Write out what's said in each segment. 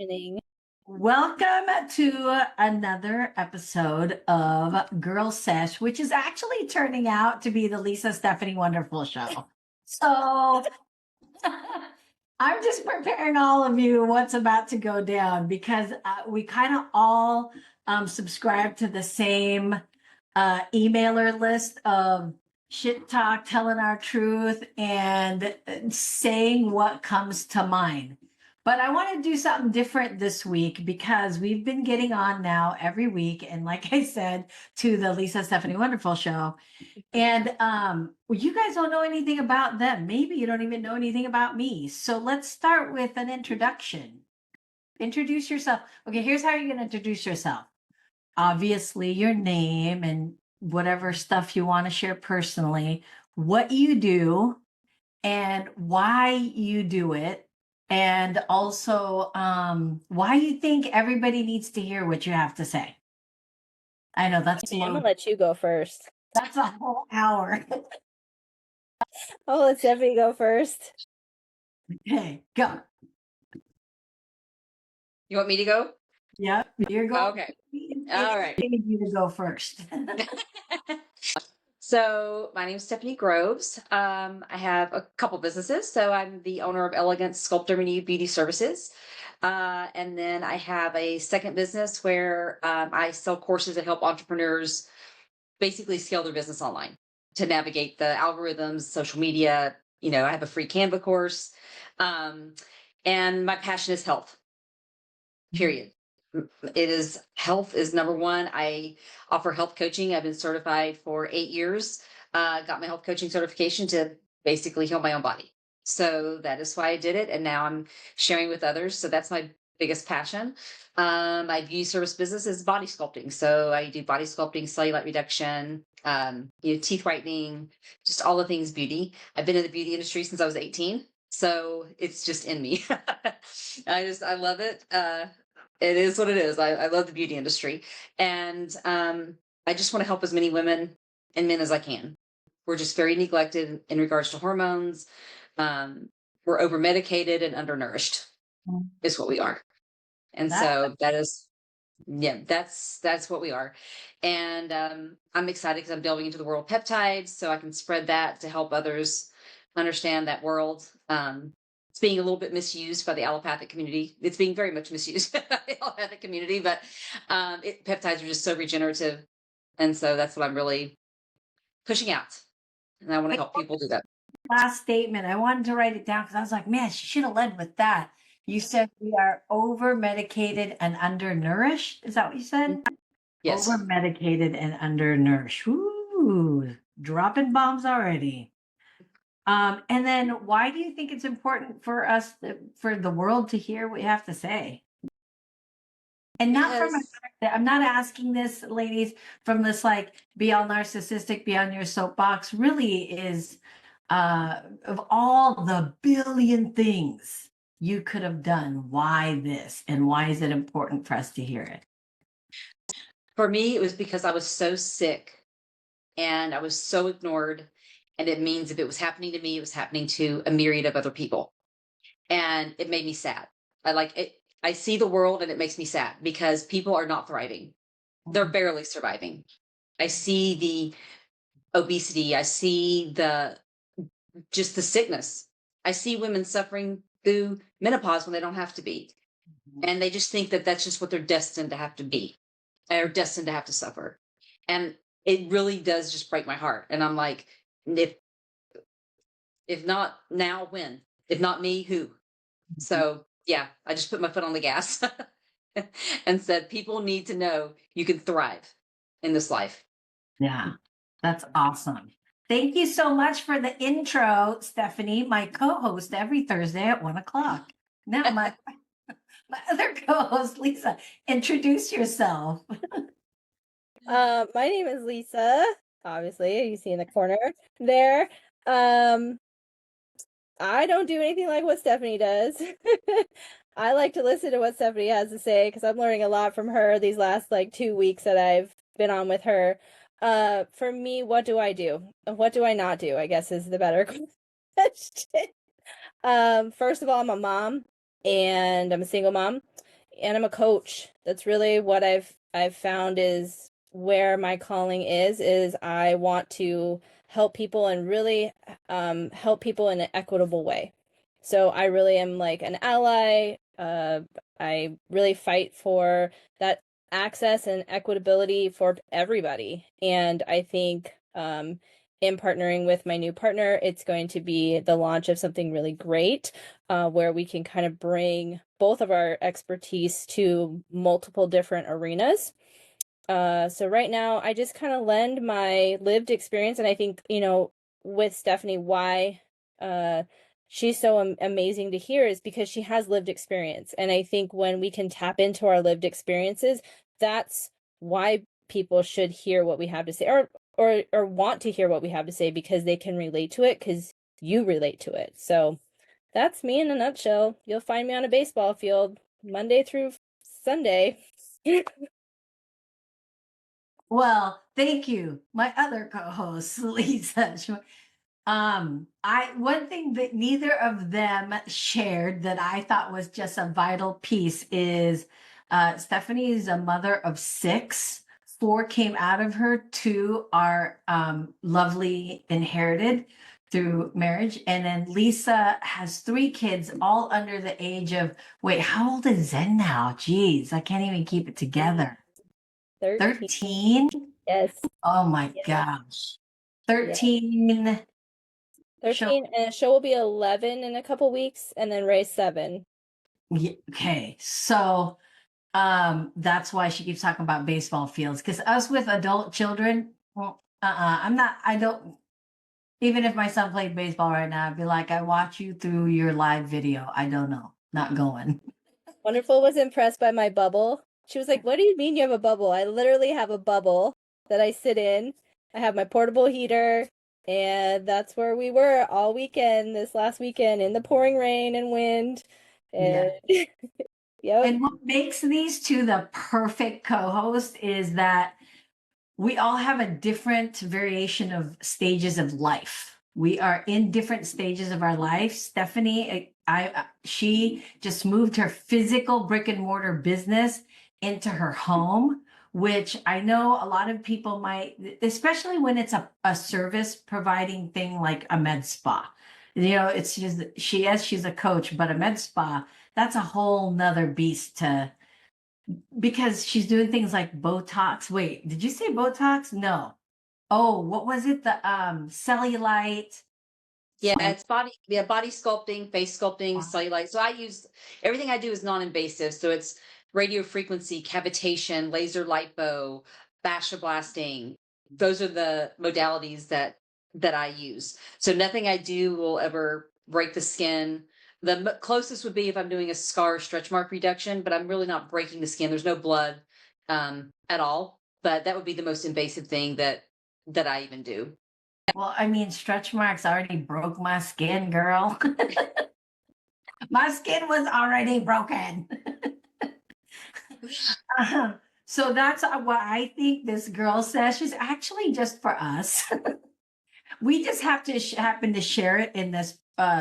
Redefining. Welcome to another episode of Girl Sesh, which is actually turning out to be the Lisa Stephanie Wonderful Show. So I'm just preparing all of you what's about to go down because we kind of all subscribe to the same emailer list of shit talk, telling our truth, and saying what comes to mind. But I want to do something different this week because we've been getting on now every week. And like I said, to the Lisa Stephanie Wonderful Show. And well, you guys don't know anything about them. Maybe you don't even know anything about me. So let's start with an introduction. Introduce yourself. Okay, here's how you're going to introduce yourself. Obviously, your name and whatever stuff you want to share personally, what you do, and why you do it, and also why you think everybody needs to hear what you have to say. I know that's I'm gonna let you go first. that's a whole hour. I'll let Stephanie go first. Okay, go. You want me to go? Yeah, you're going. Okay. All right. I need you to go first. So my name is Stephanie Groves. I have a couple businesses. So I'm the owner of Elegant Sculptor Mini Beauty Services. And then I have a second business where I sell courses that help entrepreneurs basically scale their business online to navigate the algorithms, social media. I have a free Canva course. And my passion is health. Period. Health is number one. I offer health coaching. I've been certified for 8 years. Got my health coaching certification to basically heal my own body. So that is why I did it. And now I'm sharing with others. So that's my biggest passion. My beauty service business is body sculpting. So I do body sculpting, cellulite reduction, teeth whitening, just all the things beauty. I've been in the beauty industry since I was 18. So it's just in me. I love it. It is what it is. I love the beauty industry. And I just want to help as many women and men as I can. We're just very neglected in regards to hormones. We're over medicated and undernourished is what we are. And so that's what we are. And I'm excited because I'm delving into the world of peptides so I can spread that to help others understand that world. It's being a little bit misused by the allopathic community. It's being very much misused by the allopathic community, but peptides are just so regenerative. And so that's what I'm really pushing out. And I want to help people do that. Last statement. I wanted to write it down because I was like, man, she should have led with that. You said we are over medicated and undernourished. Is that what you said? Yes. Over medicated and undernourished. Ooh, dropping bombs already. And then why do you think it's important for us, for the world to hear what you have to say? And not from, I'm not asking this, ladies, from this like, be all narcissistic, be on your soapbox, really is, of all the billion things you could have done, why this? And why is it important for us to hear it? For me, it was because I was so sick and I was so ignored. And it means if it was happening to me, it was happening to a myriad of other people. And it made me sad. I see the world and it makes me sad because people are not thriving. They're barely surviving. I see the obesity. I see just the sickness. I see women suffering through menopause when they don't have to be. And they just think that that's just what they're destined to have to be or destined to have to suffer. And it really does just break my heart. And I'm like, if not now, when? If not me, who? So yeah, I just put my foot on the gas and said, people need to know you can thrive in this life. Yeah, that's awesome. Thank you so much for the intro, Stephanie, my co-host every Thursday at 1:00. Now my other co-host, Lisa, introduce yourself. My name is Lisa. Obviously, you see in the corner there. I don't do anything like what Stephanie does. I like to listen to what Stephanie has to say because I'm learning a lot from her these last 2 weeks that I've been on with her. For me, what do I do? What do I not do? I guess is the better question. First of all, I'm a mom and I'm a single mom. and I'm a coach. That's really what I've found is where my calling is I want to help people and really help people in an equitable way. So I really am like an ally. I really fight for that access and equitability for everybody. And I think in partnering with my new partner, it's going to be the launch of something really great, where we can kind of bring both of our expertise to multiple different arenas. So right now, I just kind of lend my lived experience, and I think, with Stephanie, why she's so amazing to hear is because she has lived experience. And I think when we can tap into our lived experiences, that's why people should hear what we have to say, or want to hear what we have to say, because they can relate to it, because you relate to it. So that's me in a nutshell. You'll find me on a baseball field Monday through Sunday. Well, thank you, my other co-host, Lisa. I one thing that neither of them shared that I thought was just a vital piece is Stephanie is a mother of six. Four came out of her, two are lovely inherited through marriage. And then Lisa has three kids, all under the age of, wait, how old is Zen now? Geez, I can't even keep it together. 13. 13? Yes. Oh my Yeah. gosh. Yeah. 13. 13, and show will be 11 in a couple weeks, and then Ray's 7. Okay, so that's why she keeps talking about baseball fields, because us with adult children, well, I'm not, I don't, even if my son played baseball right now, I'd be like, I watch you through your live video. I don't know, not going. Wonderful was impressed by my bubble. She was like, "What do you mean you have a bubble?" I literally have a bubble that I sit in. I have my portable heater, and that's where we were all weekend, this last weekend, in the pouring rain and wind. And Yeah. yep. And what makes these two the perfect co-host is that we all have a different variation of stages of life. We are in different stages of our life. Stephanie, she just moved her physical brick and mortar business into her home, which I know a lot of people might, especially when it's a service providing thing like a med spa. It's just she's a coach, but a med spa, that's a whole nother beast to, because she's doing things like Botox. Wait, did you say Botox? No. Oh, what was it? The cellulite. Yeah, And it's body sculpting, face sculpting, cellulite. So everything I do is non-invasive. So it's radio frequency, cavitation, laser lipo, fascia blasting. Those are the modalities that I use. So nothing I do will ever break the skin. The closest would be if I'm doing a scar stretch mark reduction, but I'm really not breaking the skin. There's no blood at all. But that would be the most invasive thing that I even do. well, I mean, stretch marks already broke my skin, girl. My skin was already broken. So that's why I think this girl sesh is actually just for us. We just have to happen to share it in this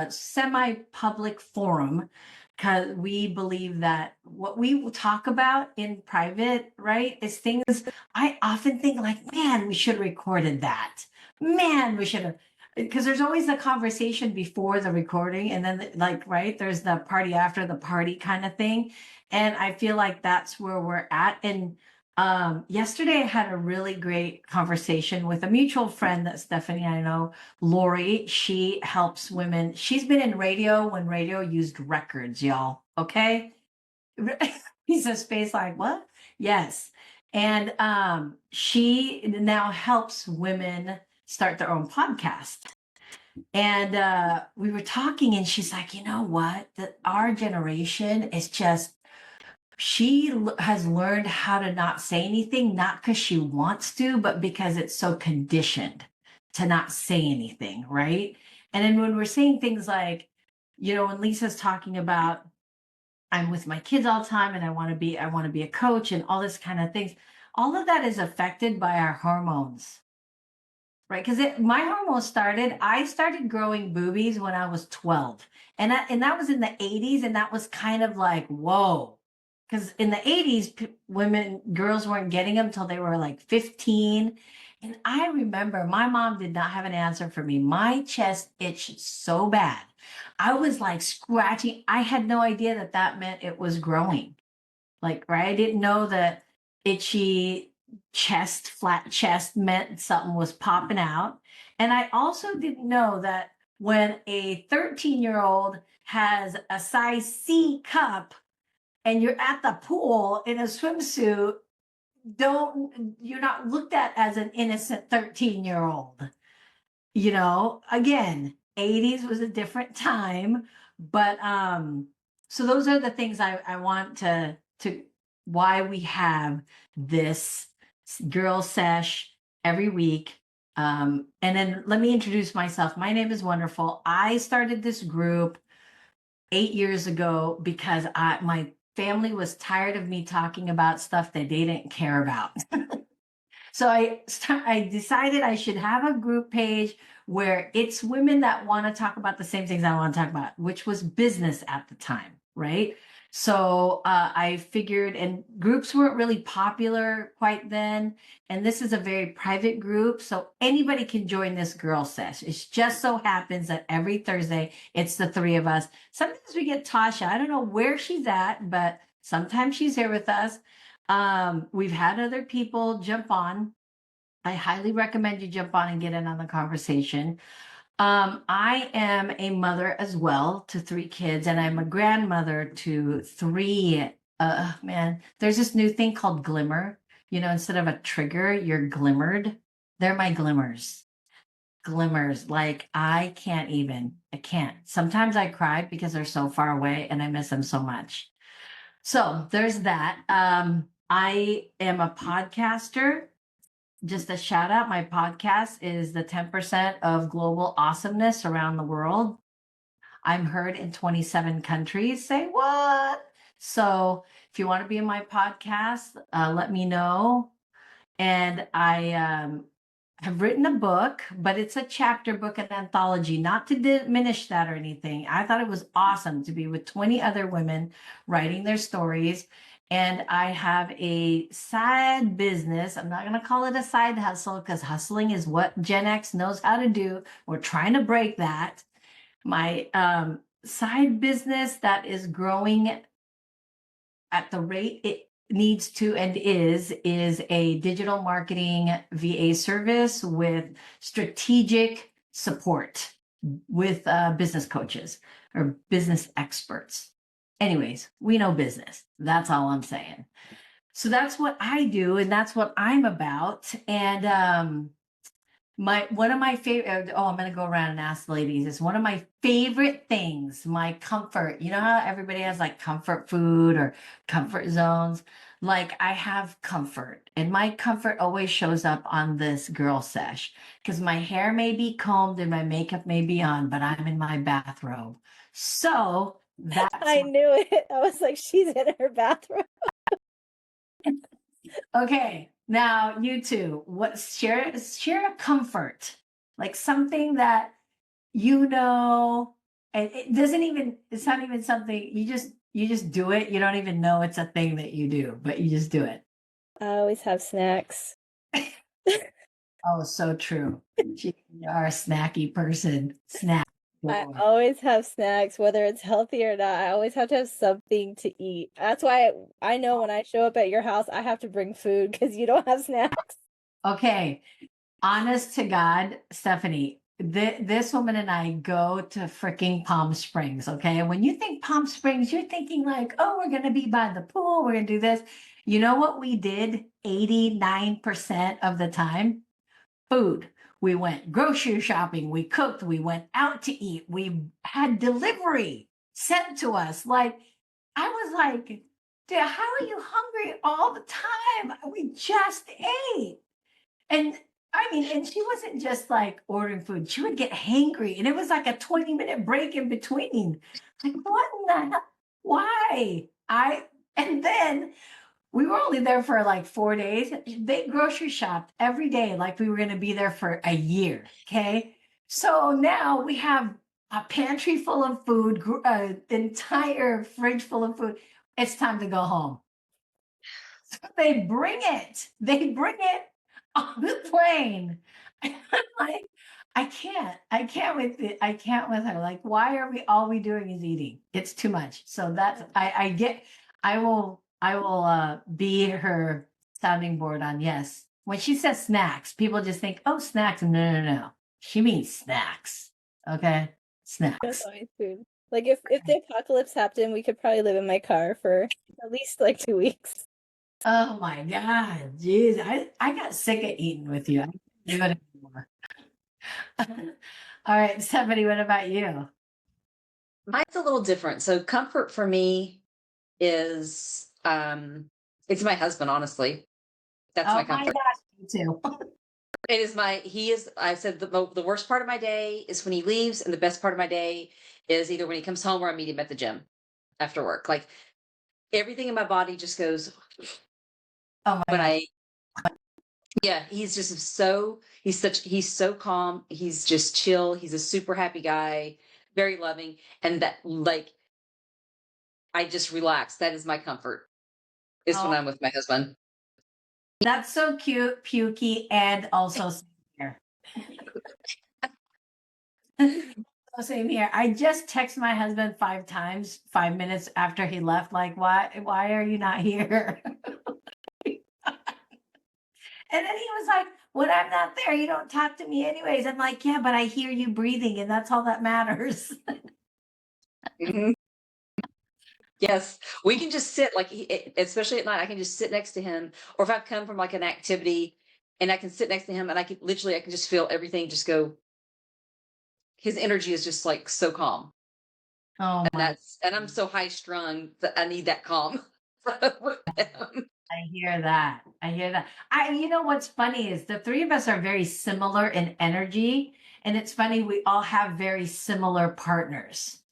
semi-public forum, because we believe that what we talk about in private, right, is things I often think like, man, we should have recorded that. Man, we should have, because there's always the conversation before the recording, and then like, right, there's the party after the party kind of thing. And I feel like that's where we're at. And yesterday I had a really great conversation with a mutual friend that Stephanie and I know, Lori. She helps women. She's been in radio when radio used records, y'all. Okay. He says space like what? Yes. And she now helps women start their own podcast. And we were talking, and she's like, you know what? That our generation is just, she has learned how to not say anything, not because she wants to, but because it's so conditioned to not say anything, right? And then when we're saying things like, when Lisa's talking about, I'm with my kids all the time and I want to be a coach and all this kind of things, all of that is affected by our hormones, right? Because my hormones I started growing boobies when I was 12, and that was in the 80s, and that was kind of like, whoa. because in the 80s, girls weren't getting them until they were like 15. And I remember my mom did not have an answer for me. My chest itched so bad. I was like scratching. I had no idea that that meant it was growing. Like, right? I didn't know that itchy chest, flat chest meant something was popping out. And I also didn't know that when a 13-year-old has a size C cup and you're at the pool in a swimsuit, you're not looked at as an innocent 13-year-old. You know, again, 80s was a different time, but so those are the things I want to why we have this girl sesh every week. And then let me introduce myself. My name is Wonderful. I started this group 8 years ago because my family was tired of me talking about stuff that they didn't care about. So I decided I should have a group page where it's women that want to talk about the same things I want to talk about, which was business at the time, right? So I figured, and groups weren't really popular quite then. And this is a very private group, so anybody can join this girl sesh. It just so happens that every Thursday it's the three of us. Sometimes we get Tasha. I don't know where she's at, but sometimes she's here with us. We've had other people jump on. I highly recommend you jump on and get in on the conversation. I am a mother as well to 3 kids, and I'm a grandmother to 3. Man, there's this new thing called glimmer. You know, instead of a trigger, you're glimmered. They're my glimmers. Glimmers. Like I can't. Sometimes I cry because they're so far away and I miss them so much. So there's that. I am a podcaster. Just a shout out. My podcast is the 10% of global awesomeness around the world. I'm heard in 27 countries. Say what? So if you want to be in my podcast, let me know. And I have written a book, but it's a chapter book, an anthology, not to diminish that or anything. I thought it was awesome to be with 20 other women writing their stories. And I have a side business. I'm not going to call it a side hustle because hustling is what Gen X knows how to do. We're trying to break that. My side business that is growing at the rate it needs to and is a digital marketing VA service with strategic support with business coaches or business experts. Anyways, we know business. That's all I'm saying. So that's what I do and that's what I'm about. And one of my favorite, I'm going to go around and ask the ladies, is one of my favorite things, my comfort. You know how everybody has like comfort food or comfort zones? Like I have comfort, and my comfort always shows up on this girl sesh because my hair may be combed and my makeup may be on, but I'm in my bathrobe. So that's I knew it. I was like, she's in her bathroom. okay. Now you two, share a comfort, like something that you know, and it's not even something you just do it. You don't even know it's a thing that you do, but you just do it. I always have snacks. Oh, so true. You are a snacky person. Snack. I always have snacks, whether it's healthy or not. I always have to have something to eat. That's why I know when I show up at your house, I have to bring food because you don't have snacks. Okay. Honest to God, Stephanie, this woman and I go to freaking Palm Springs. Okay. When you think Palm Springs, you're thinking like, oh, we're going to be by the pool. We're going to do this. You know what we did 89% of the time? Food. We went grocery shopping. We cooked. We went out to eat. We had delivery sent to us. Like, I was like, dude, how are you hungry all the time? We just ate. And I mean, and she wasn't just like ordering food. She would get hangry. And it was like a 20-minute break in between. Like, what in the hell? Why? And then we were only there for like 4 days. They grocery shopped every day like we were going to be there for a year. Okay. So now we have a pantry full of food, entire fridge full of food. it's time to go home. So they bring it. They bring it on the plane. I'm like, I can't with it. I can't with her. Like, why are we all we doing is eating? It's too much. So that's I get I will be her sounding board on yes. When she says snacks, people just think, oh, snacks. No, no, no. She means snacks. Okay. That's Snacks. always food. Like if the apocalypse happened, we could probably live in my car for at least like 2 weeks. Oh my God. Jeez. I got sick of eating with you. I can't do it anymore. All right, Stephanie, what about you? Mine's a little different. So comfort for me is it's my husband, honestly. That's Oh my my comfort. gosh, me too. It is he is, I said the worst part of my day is when he leaves, and the best part of my day is either when he comes home or I meet him at the gym after work. Like everything in my body just goes Oh my when gosh. I, yeah, he's just he's so calm. He's just chill. He's a super happy guy, very loving. And that, like, I just relax. That is my comfort, is when Oh, I'm with my husband. that's so cute, pukey, and also same here. Same here. I just text my husband 5 times, 5 minutes after he left, like, why are you not here? And then he was like, when I'm not there, you don't talk to me anyways. I'm like, yeah, but I hear you breathing, and that's all that matters. Mhm. Yes, we can just sit, like, especially at night. I can just sit next to him, or if I've come from like an activity, and I can sit next to him, and I can just feel everything just go. His energy is just like so calm, Oh my. and I'm so high strung that I need that calm with him. I hear that. I hear that. You know what's funny is the three of us are very similar in energy. And it's funny, we all have very similar partners,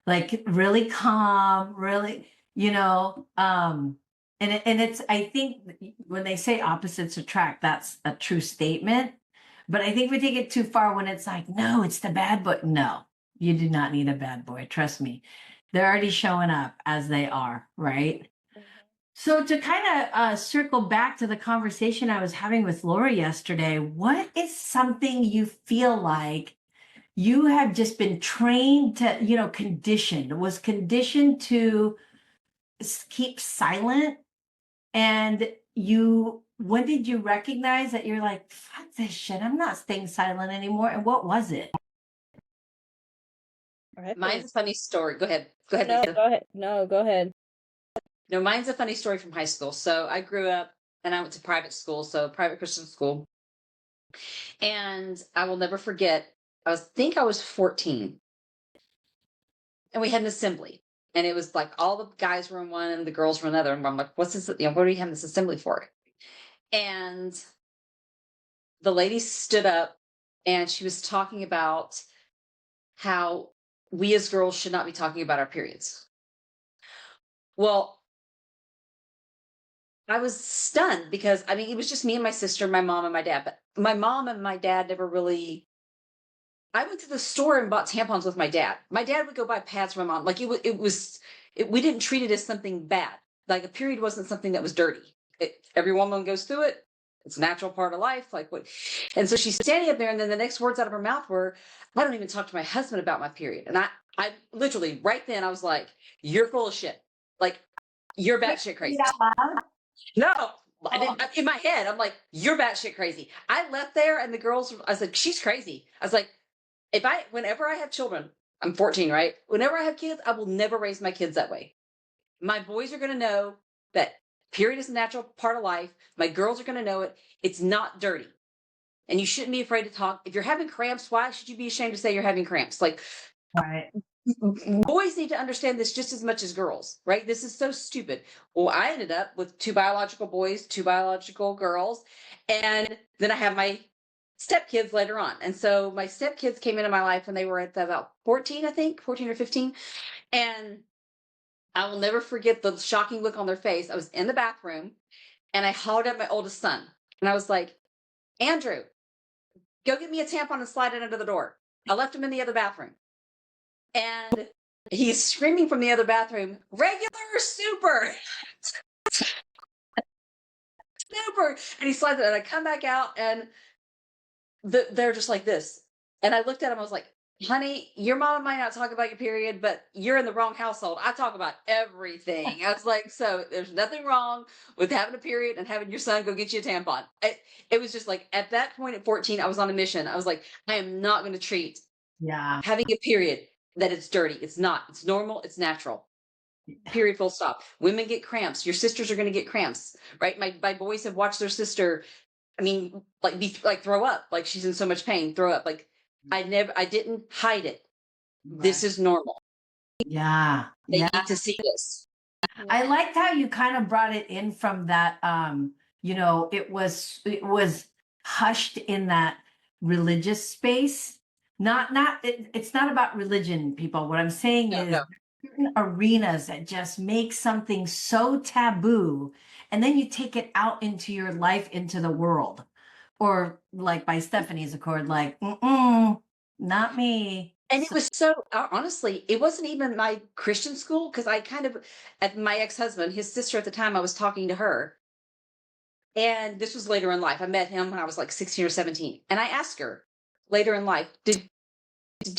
like really calm, really, and it's, I think when they say opposites attract, that's a true statement. But I think we take it too far when it's like, no, it's the bad boy. No, you do not need a bad boy. Trust me. They're already showing up as they are, right? So to kind of circle back to the conversation I was having with Laura yesterday, what is something you feel like you have just been trained to, conditioned, was conditioned to keep silent? And when did you recognize that you're like, fuck this shit, I'm not staying silent anymore? And what was it? All right, Mine's a funny story. Go ahead, no, Lisa. go ahead. No, go ahead. No, mine's a funny story from high school. So I grew up and I went to private school, so private Christian school, and I will never forget. I was 14, and we had an assembly, and it was like all the guys were in one and the girls were in another, and I'm like, what's this, what are we having this assembly for? And the lady stood up, and she was talking about how we as girls should not be talking about our periods. Well, I was stunned because, I mean, it was just me and my sister, my mom and my dad, but my mom and my dad never really. I went to the store and bought tampons with my dad. My dad would go buy pads for my mom. Like we didn't treat it as something bad. Like a period wasn't something that was dirty. Every woman goes through it. It's a natural part of life. Like what? And so she's standing up there, and then the next words out of her mouth were, "I don't even talk to my husband about my period." And I literally right then I was like, "You're full of shit. Like you're batshit crazy." No, I didn't. In my head, I'm like, "You're batshit crazy." I left there, and the girls. I said, "She's crazy." I was like, whenever I have children, I'm 14, right? Whenever I have kids, I will never raise my kids that way. My boys are going to know that period is a natural part of life. My girls are going to know it. It's not dirty. And you shouldn't be afraid to talk. If you're having cramps, why should you be ashamed to say you're having cramps? Like, Right. boys need to understand this just as much as girls, right? This is so stupid. Well, I ended up with 2 biological boys, 2 biological girls, and then I have my stepkids later on. And so my stepkids came into my life when they were at about 14, I think, 14 or 15. And I will never forget the shocking look on their face. I was in the bathroom and I hollered at my oldest son. And I was like, Andrew, go get me a tampon and slide it under the door. I left him in the other bathroom. And He's screaming from the other bathroom, regular or super? Super. And he slides it, and I come back out, and they're just like this. And I looked at him, I was like, honey, your mama might not talk about your period, but you're in the wrong household. I talk about everything. I was like, so there's nothing wrong with having a period and having your son go get you a tampon. It was just like, at that point at 14, I was on a mission. I was like, I am not going to treat having a period that it's dirty. It's not. It's normal. It's natural. Period, full stop. Women get cramps. Your sisters are going to get cramps, right? My boys have watched their sister, I mean, like throw up, like she's in so much pain, throw up. Like I didn't hide it. This is normal. Yeah. They Yeah. need to see this. I liked how you kind of brought it in from that, it was hushed in that religious space. It's not about religion, people. What I'm saying No, is no. certain arenas that just make something so taboo, and then you take it out into your life, into the world. Or like by Stephanie's accord, like, not me. And it was so honestly, it wasn't even my Christian school, because I kind of, at my ex-husband, his sister at the time, I was talking to her. And this was later in life. I met him when I was like 16 or 17. And I asked her later in life, do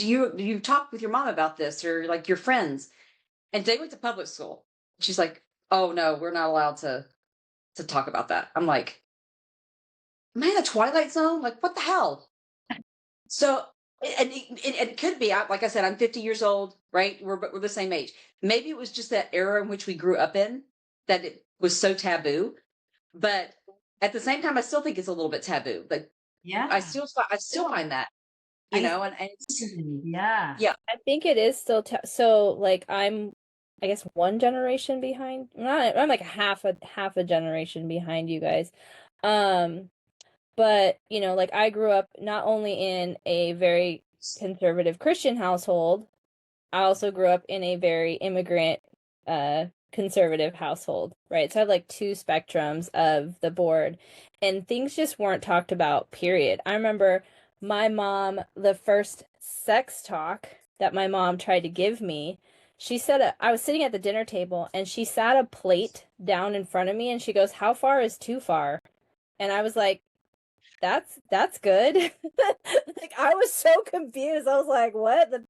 you talk with your mom about this, or like your friends? And they went to public school. She's like, oh no, we're not allowed to talk about that. I'm like, am I in the Twilight Zone? Like, what the hell? So, and it could be, like I said, I'm 50 years old, right? We're the same age. Maybe it was just that era in which we grew up in, that it was so taboo. But at the same time, I still think it's a little bit taboo. Like, Yeah. I still find that, and Yeah. I think it is still so like I'm I guess one generation behind. I'm like half a generation behind you guys. Um but like I grew up not only in a very conservative Christian household, I also grew up in a very immigrant conservative household, right? So I have like two spectrums of the board, and things just weren't talked about, period. I remember my mom, the first sex talk that my mom tried to give me, she said, I was sitting at the dinner table and she sat a plate down in front of me and she goes, "How far is too far?" And I was like, that's good. Like I was so confused. I was like, "What? The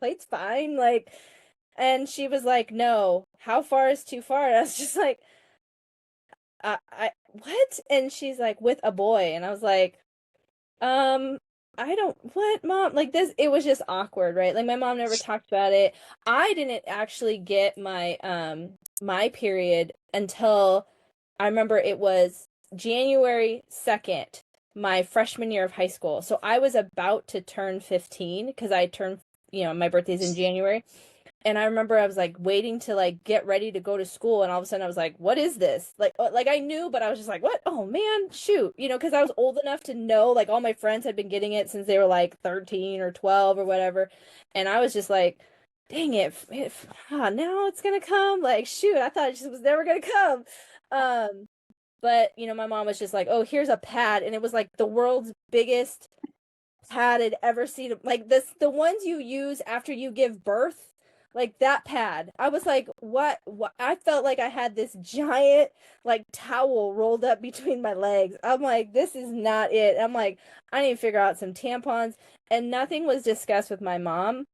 plate's fine." Like, and she was like, "No, how far is too far?" And I was just like, I what?" And she's like, "With a boy." And I was like, um, I don't, what, mom? Like this, it was just awkward, right? Like my mom never talked about it. I didn't actually get my period until I remember it was January 2nd, my freshman year of high school. So I was about to turn 15 because I turned, my birthday's in January. And I remember I was like waiting to like get ready to go to school, and all of a sudden I was like, "What is this?" Like I knew, but I was just like, "What? Oh man, shoot!" Because I was old enough to know. Like all my friends had been getting it since they were like 13 or 12 or whatever, and I was just like, "Dang it! Now it's gonna come!" Like shoot, I thought it just was never gonna come. But my mom was just like, "Oh, here's a pad," and it was like the world's biggest pad I'd ever seen. Like the ones you use after you give birth, like that pad. I was like, what? I felt like I had this giant like towel rolled up between my legs. I'm like, this is not it. I'm like, I need to figure out some tampons, and nothing was discussed with my mom.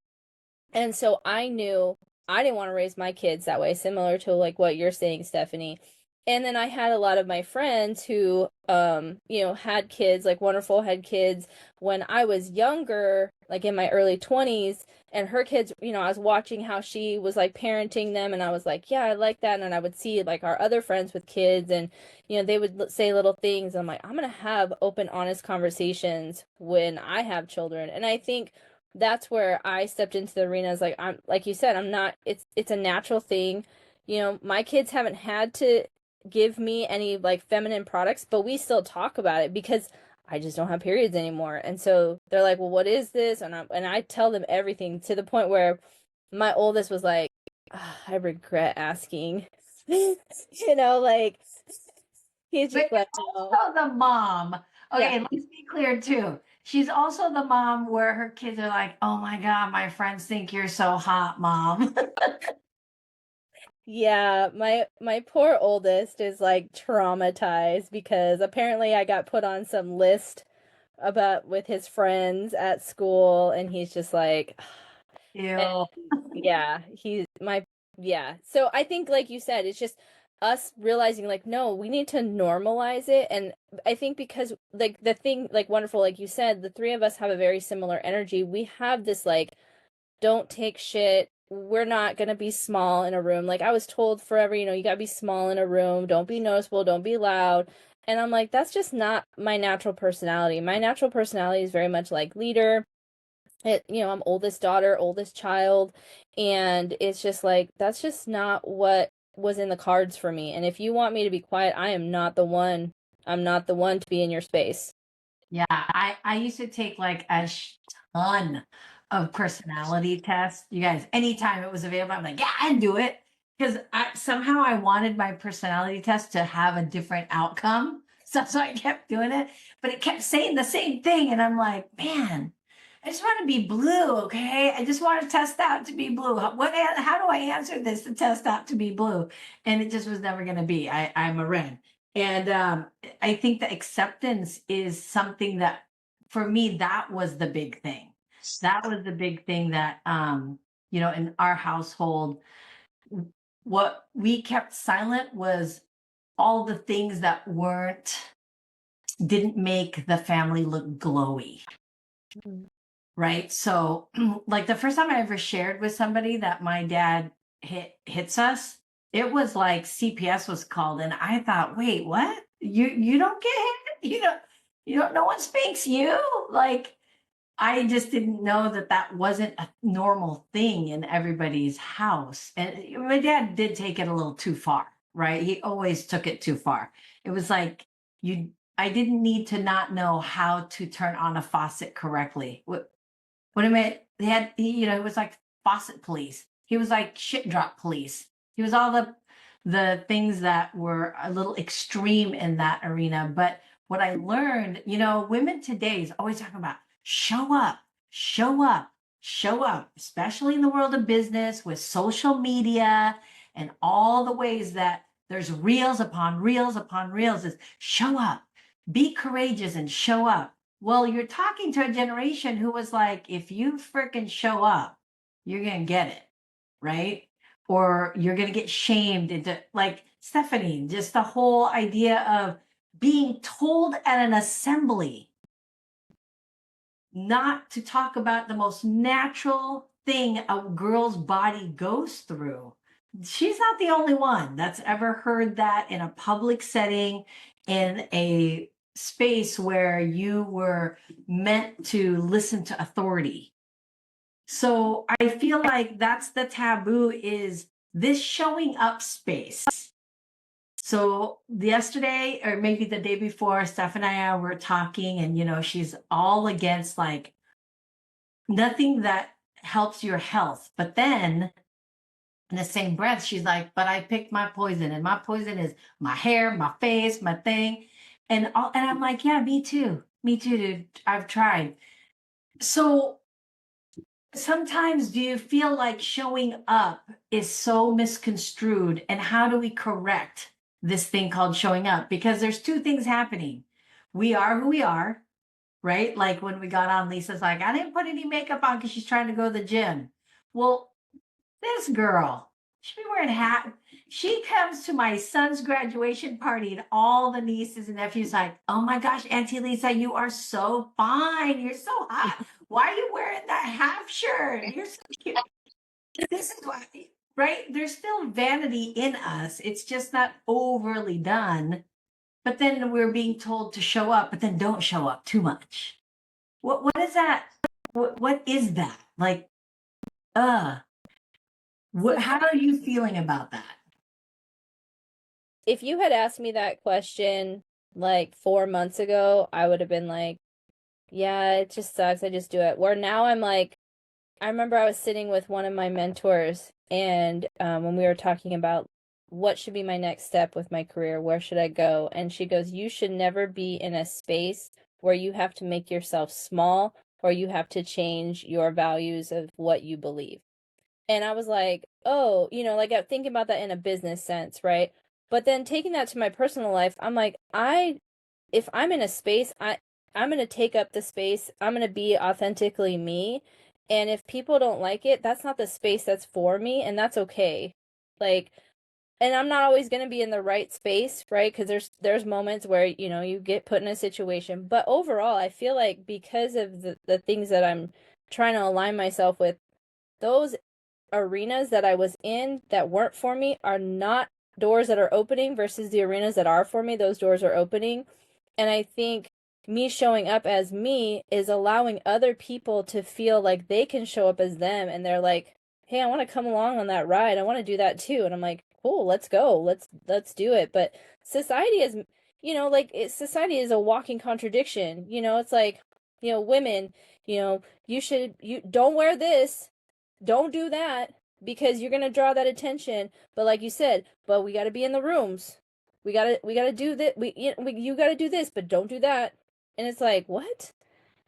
And so I knew I didn't want to raise my kids that way, similar to like what you're saying, Stephanie. And then I had a lot of my friends who, had kids, like wonderful had kids when I was younger, like in my early 20s, and her kids, I was watching how she was like parenting them, and I was like, yeah, I like that. And then I would see like our other friends with kids, and, they would say little things. I'm like, I'm going to have open, honest conversations when I have children. And I think that's where I stepped into the arena. Is like, I'm like you said, I'm not, it's a natural thing. My kids haven't had to give me any like feminine products, but we still talk about it because I just don't have periods anymore. And so they're like, "Well, what is this?" And I tell them everything, to the point where my oldest was like, I regret asking." Like he's just But like, you're "Oh." also the mom Okay, let's be clear too. She's also the mom where her kids are like, "Oh my God, my friends think you're so hot, mom." Yeah, my poor oldest is like traumatized because apparently I got put on some list about with his friends at school and he's just like and Ew. yeah, he's my yeah. So I think like you said, it's just us realizing like no, we need to normalize it and I think because like the thing like wonderful like you said, the three of us have a very similar energy. We have this like don't take shit. We're not gonna be small in a room. Like I was told forever, you know, you gotta be small in a room. Don't be noticeable. Don't be loud. And I'm like, that's just not my natural personality. My natural personality is very much like leader. You know, I'm oldest daughter, oldest child, and it's just like that's just not what was in the cards for me. And if you want me to be quiet, I am not the one. I'm not the one to be in your space. Yeah, I used to take like a ton of personality tests. You guys, anytime it was available, I'm like, yeah, I'd do it because I somehow I wanted my personality test to have a different outcome. So I kept doing it, but it kept saying the same thing, and I'm like, man, I just want to be blue, okay? I just want to test out to be blue. How do I answer this to test out to be blue? And it just was never going to be. I'm a red. And I think the acceptance is something that, for me, that was the big thing. That was the big thing that, you know, in our household, what we kept silent was all the things that didn't make the family look glowy. Right. So, like the first time I ever shared with somebody that my dad hits us, it was like CPS was called, and I thought, wait, what? You don't get hit? You don't. No one spanks you. Like I just didn't know that that wasn't a normal thing in everybody's house. And my dad did take it a little too far, right? He always took it too far. It was like you. I didn't need to not know how to turn on a faucet correctly. What I meant, you know, it was like faucet police. He was like shit drop police. He was all the things that were a little extreme in that arena. But what I learned, you know, women today is always talking about show up, show up, show up, especially in the world of business with social media and all the ways that there's reels upon reels upon reels is show up, be courageous and show up. Well, you're talking to a generation who was like, if you freaking show up, you're going to get it, right? Or you're going to get shamed into, like Stephanie, just the whole idea of being told at an assembly not to talk about the most natural thing a girl's body goes through. She's not the only one that's ever heard that in a public setting, in a space where you were meant to listen to authority. So I feel like that's the taboo, is this showing up space. So yesterday, or maybe the day before, Steph and I were talking, and you know, she's all against like nothing that helps your health. But then in the same breath, she's like, but I picked my poison, and my poison is my hair, my face, my thing. And I'm like, yeah, me too. Me too, dude. I've tried. So sometimes do you feel like showing up is so misconstrued? And how do we correct this thing called showing up? Because there's two things happening. We are who we are, right? Like when we got on, Lisa's like, I didn't put any makeup on because she's trying to go to the gym. Well, this girl, she be wearing a hat. She comes to my son's graduation party, and all the nieces and nephews like, oh my gosh, Auntie Lisa, you are so fine. You're so hot. Why are you wearing that half shirt? You're so cute. This is why, right? There's still vanity in us. It's just not overly done. But then we're being told to show up, but then don't show up too much. What is that? What is that? Like, uh, So how are you feeling about that? if you had asked me that question like 4 months ago, I would have been like, yeah, it just sucks. I just do it. Where now I'm like, I remember I was sitting with one of my mentors and when we were talking about what should be my next step with my career? Where should I go? And she goes, you should never be in a space where you have to make yourself small or you have to change your values of what you believe. And I was like, oh, like I'm thinking about that in a business sense, right? But then taking that to my personal life, I'm like, if I'm in a space, I'm going to take up the space. I'm going to be authentically me. And if people don't like it, that's not the space that's for me, and that's okay. Like, and I'm not always going to be in the right space, right? Because there's moments where, you get put in a situation. But overall, I feel like because of the things that I'm trying to align myself with, those arenas that I was in that weren't for me are not doors that are opening versus the arenas that are for me. Those doors are opening. And I think me showing up as me is allowing other people to feel like they can show up as them. And they're like, hey, I want to come along on that ride. I want to do that too. And I'm like, cool, let's go. Let's do it. But society is, society is a walking contradiction. It's like, women, you don't wear this, don't do that, because you're going to draw that attention. But like you said, but we got to be in the rooms. We got to do that. You got to do this, but don't do that. And it's like, what?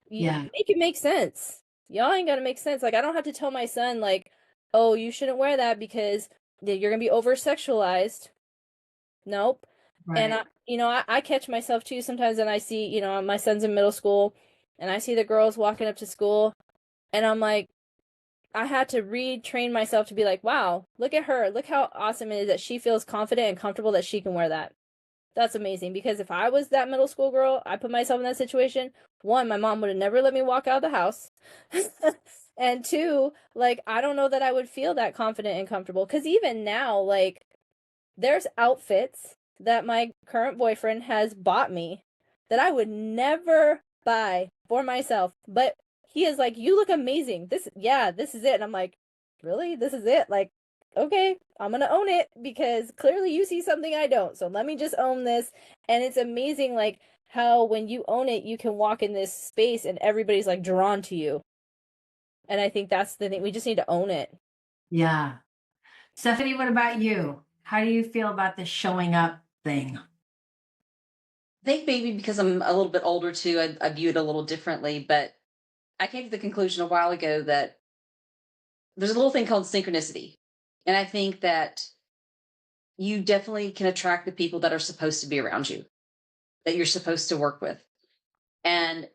You Yeah. make it make sense. Y'all ain't got to make sense. Like, I don't have to tell my son, like, oh, you shouldn't wear that because you're going to be over sexualized. Nope. And Right. I catch myself too sometimes, and I see, my son's in middle school, and I see the girls walking up to school, and I'm like, I had to retrain myself to be like, wow, look at her. Look how awesome it is that she feels confident and comfortable that she can wear that. That's amazing. Because if I was that middle school girl, I put myself in that situation. One, my mom would have never let me walk out of the house. And two, like, I don't know that I would feel that confident and comfortable. Because even now, like, there's outfits that my current boyfriend has bought me that I would never buy for myself. But he is like, you look amazing. This is it. And I'm like, really? This is it? Like, okay, I'm gonna own it because clearly you see something I don't. So let me just own this. And it's amazing, like, how when you own it, you can walk in this space and everybody's like drawn to you. And I think that's the thing. We just need to own it. Yeah. Stephanie, what about you? How do you feel about the showing up thing? I think maybe because I'm a little bit older too, I view it a little differently. But I came to the conclusion a while ago that there's a little thing called synchronicity. And I think that you definitely can attract the people that are supposed to be around you, that you're supposed to work with. And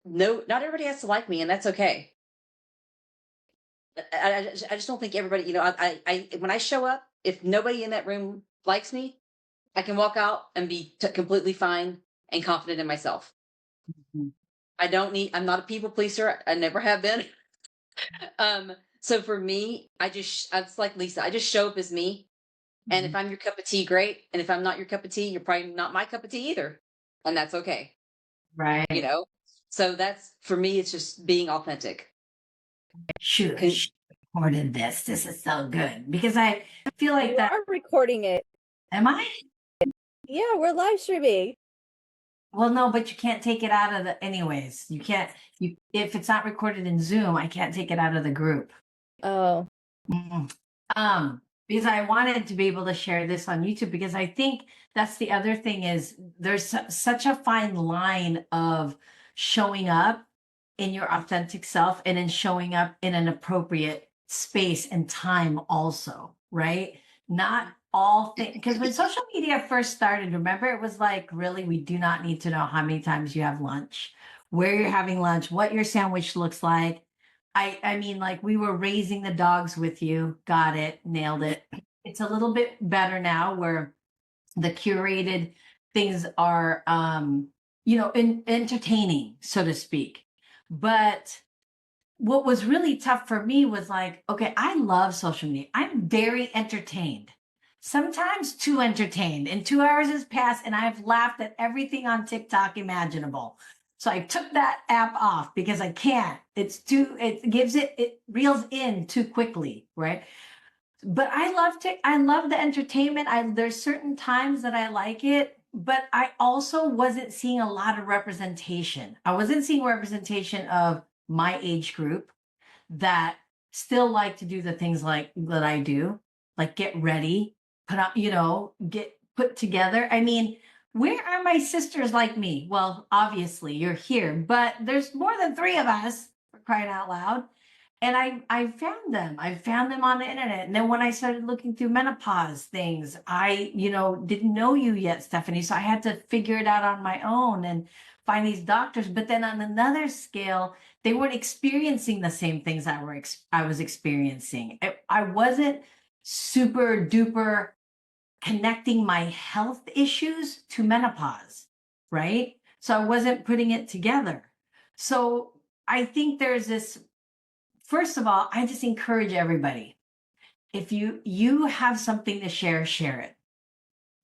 no, not everybody has to like me, and that's okay. I just don't think everybody, when I show up, if nobody in that room likes me, I can walk out and be completely fine and confident in myself. Mhm. I'm not a people pleaser. I never have been. So for me, it's like Lisa, I just show up as me. And if Mhm. I'm your cup of tea, great. And if I'm not your cup of tea, you're probably not my cup of tea either. And that's okay. You Right. know? So that's for me, it's just being authentic. Shoot, I Con- should have recorded this. This is so good because I feel like You that. are recording it. Am I? Yeah, we're live streaming. Well, no, but you can't take it out of the, anyways. You can't, if it's not recorded in Zoom, I can't take it out of the group. Oh, Mm. Because I wanted to be able to share this on YouTube because I think that's the other thing is there's such a fine line of showing up in your authentic self and in showing up in an appropriate space and time also, right? Not all things, because when social media first started, remember it was like, really, we do not need to know how many times you have lunch, where you're having lunch, what your sandwich looks like. I mean, like we were raising the dogs with you. Got it, nailed it. It's a little bit better now where the curated things are entertaining, so to speak. But what was really tough for me was like, okay, I love social media. I'm very entertained. Sometimes too entertained. And 2 hours has passed and I've laughed at everything on TikTok imaginable. So I took that app off because I can't. It reels in too quickly, right? But I love the entertainment. There's certain times that I like it, but I also wasn't seeing a lot of representation. I wasn't seeing representation of my age group that still like to do the things like that I do. like get ready, put on, get put together. I mean, where are my sisters like me? Well, obviously you're here, but there's more than three of us, for crying out loud. And I found them. I found them on the internet. And then when I started looking through menopause things, I, didn't know you yet, Stephanie. So I had to figure it out on my own and find these doctors. But then on another scale, they weren't experiencing the same things I was experiencing. I wasn't super duper connecting my health issues to menopause, right? So I wasn't putting it together. So I think there's this, first of all, I just encourage everybody, if you have something to share, share it.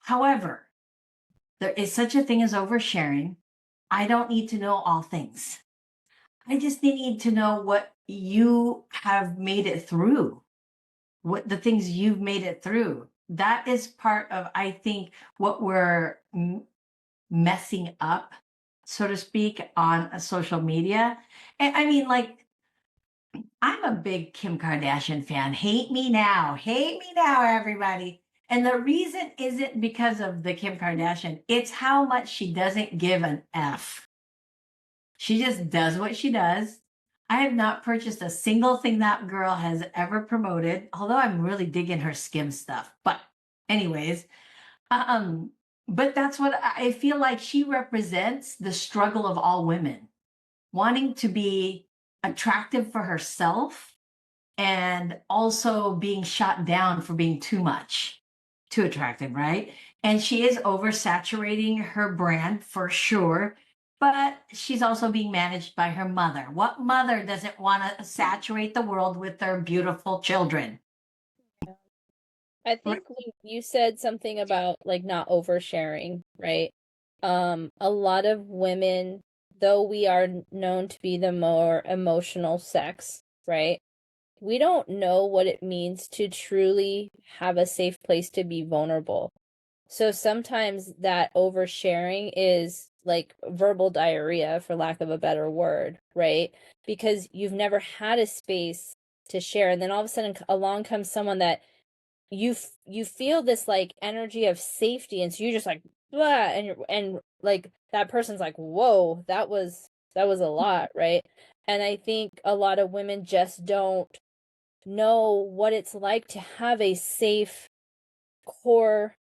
However, there is such a thing as oversharing. I don't need to know all things. I just need to know what you have made it through, what the things you've made it through. That is part of, I think, what we're messing up, so to speak, on social media. And I mean, like, I'm a big Kim Kardashian fan. Hate me now. Hate me now, everybody. And the reason isn't because of the Kim Kardashian, it's how much she doesn't give an F. She just does what she does. I have not purchased a single thing that girl has ever promoted, although I'm really digging her skim stuff. But anyways, um, but that's what I feel like she represents, the struggle of all women, wanting to be attractive for herself and also being shot down for being too much, too attractive, right? And she is oversaturating her brand for sure, but she's also being managed by her mother. What mother doesn't want to saturate the world with their beautiful children? I think when you said something about like not oversharing, right? A lot of women, though we are known to be the more emotional sex, right? We don't know what it means to truly have a safe place to be vulnerable. So sometimes that oversharing is like verbal diarrhea, for lack of a better word, right? Because you've never had a space to share, and then all of a sudden along comes someone that you feel this like energy of safety, and so you're just like blah, and like that person's like, whoa, that was a lot, right? And I think a lot of women just don't know what it's like to have a safe core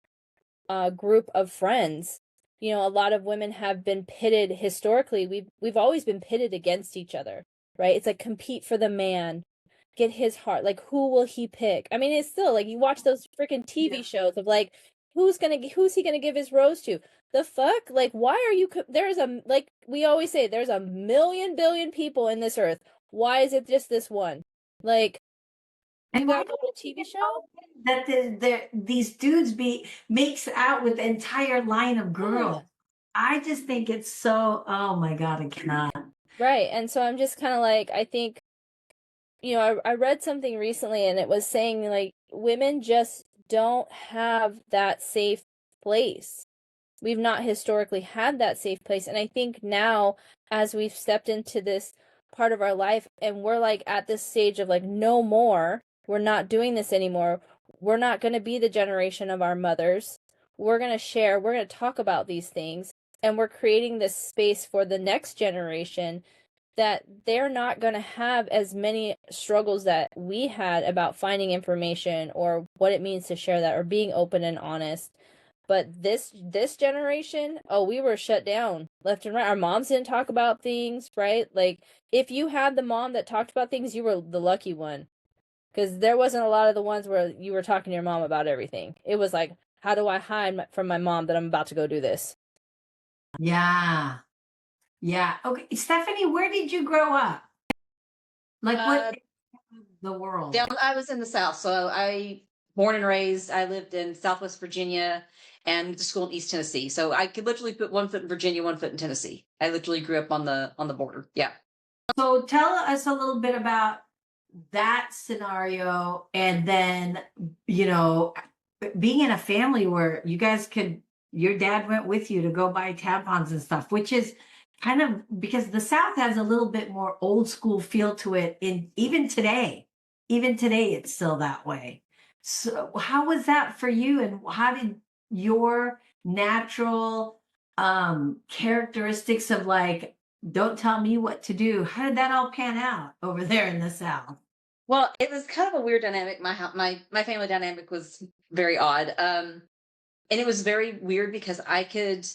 group of friends. A lot of women have been pitted historically. We've always been pitted against each other, right? It's like compete for the man, get his heart. Like who will he pick? I mean, it's still like you watch those freaking TV shows of like who's he gonna give his rose to? The fuck? Like why are you there's a like we always say there's a million billion people in this earth. Why is it just this one? Like you And why gotta go to a TV show? that these dudes makes out with the entire line of girls? I just think it's so, oh my God, I cannot. Right. And so I'm just kind of like, I think, I read something recently and it was saying like women just don't have that safe place. We've not historically had that safe place. And I think now, as we've stepped into this part of our life and we're like at this stage of like, no more, we're not doing this anymore. We're not going to be the generation of our mothers. We're going to share, we're going to talk about these things. And we're creating this space for the next generation that they're not going to have as many struggles that we had about finding information or what it means to share that or being open and honest. But this generation, oh, we were shut down left and right. Our moms didn't talk about things, right? Like if you had the mom that talked about things, you were the lucky one. Because there wasn't a lot of the ones where you were talking to your mom about everything. It was like, how do I hide from my mom that I'm about to go do this? Yeah. Yeah. Okay. Stephanie, where did you grow up? Like what the world? I was in the South, so I born and raised. I lived in Southwest Virginia and went to school in East Tennessee. So I could literally put one foot in Virginia, one foot in Tennessee. I literally grew up on the border. Yeah. So tell us a little bit about that scenario and then, being in a family where you guys your dad went with you to go buy tampons and stuff, which is kind of because the South has a little bit more old school feel to it even today. Even today, it's still that way. So how was that for you? And how did your natural characteristics of like, don't tell me what to do, how did that all pan out over there in the South? Well, it was kind of a weird dynamic. My family dynamic was very odd. And it was very weird because I could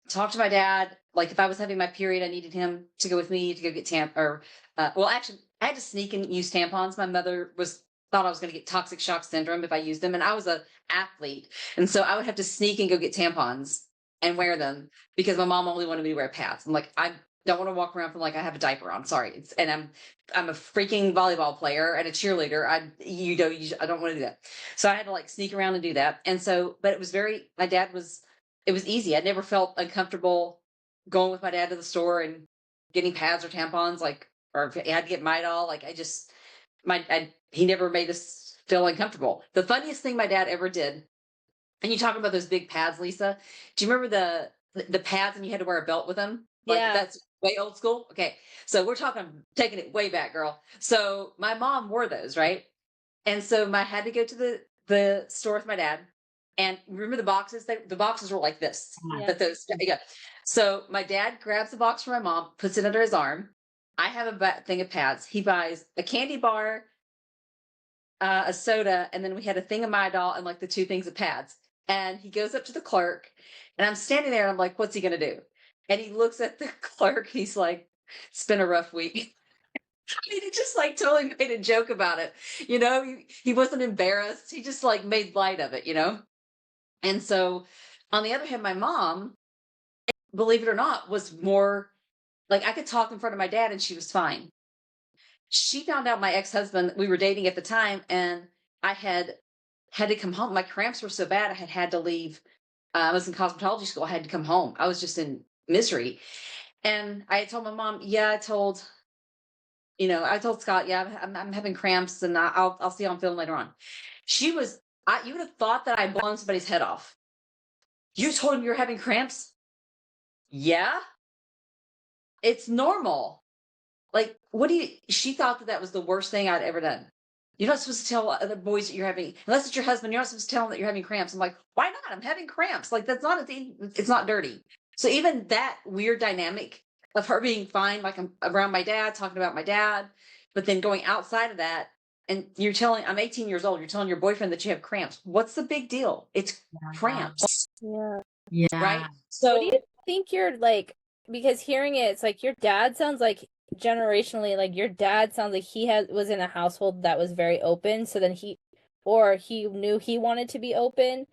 talk to my dad. Like if I was having my period, I needed him to go with me to go get well, actually, I had to sneak and use tampons. My mother was thought I was going to get toxic shock syndrome if I used them, and I was a athlete, and so I would have to sneak and go get tampons and wear them because my mom only wanted me to wear pads. I'm like, I don't want to walk around from like I have a diaper on. Sorry, and I'm a freaking volleyball player and a cheerleader. I don't want to do that. So I had to like sneak around and do that. And so, but it was very. My dad was it was easy. I never felt uncomfortable going with my dad to the store and getting pads or tampons, like, or if I had to get Midol, like he never made us feel uncomfortable. The funniest thing my dad ever did, and you talk about those big pads, Lisa, do you remember the pads and you had to wear a belt with them? Like Yeah. that's way old school. Okay. So we're talking, taking it way back, girl. So my mom wore those, right? And so I had to go to the store with my dad. And remember the boxes? The boxes were like this. Yeah. But those, yeah. So my dad grabs the box from my mom, puts it under his arm. I have a thing of pads. He buys a candy bar, a soda, and then we had a thing of Midol and like the two things of pads. And he goes up to the clerk, and I'm standing there, and I'm like, "What's he gonna do?" And he looks at the clerk. He's like, "It's been a rough week." I mean, he just like totally made a joke about it. He wasn't embarrassed. He just like made light of it. And so, on the other hand, my mom, believe it or not, was more like I could talk in front of my dad and she was fine. She found out my ex-husband, we were dating at the time, and I had to come home. My cramps were so bad, I had to leave. I was in cosmetology school. I had to come home. I was just in misery. And I had told my mom, yeah, I told Scott, yeah, I'm having cramps and I'll see how I'm feeling later on. You would have thought that I'd blown somebody's head off. You told him you're having cramps? Yeah, it's normal. Like, she thought that that was the worst thing I'd ever done. You're not supposed to tell other boys that you're having, unless it's your husband, you're not supposed to tell them that you're having cramps. I'm like, why not? I'm having cramps. Like, that's not a thing. It's not dirty. So even that weird dynamic of her being fine, like I'm around my dad, talking about my dad, but then going outside of that, and I'm 18 years old, you're telling your boyfriend that you have cramps. What's the big deal? It's cramps, Yeah. Yeah. right? What do you So think you're like? Because hearing it, it's like your dad sounds like generationally, like your dad sounds like he was in a household that was very open. So then he knew he wanted to be open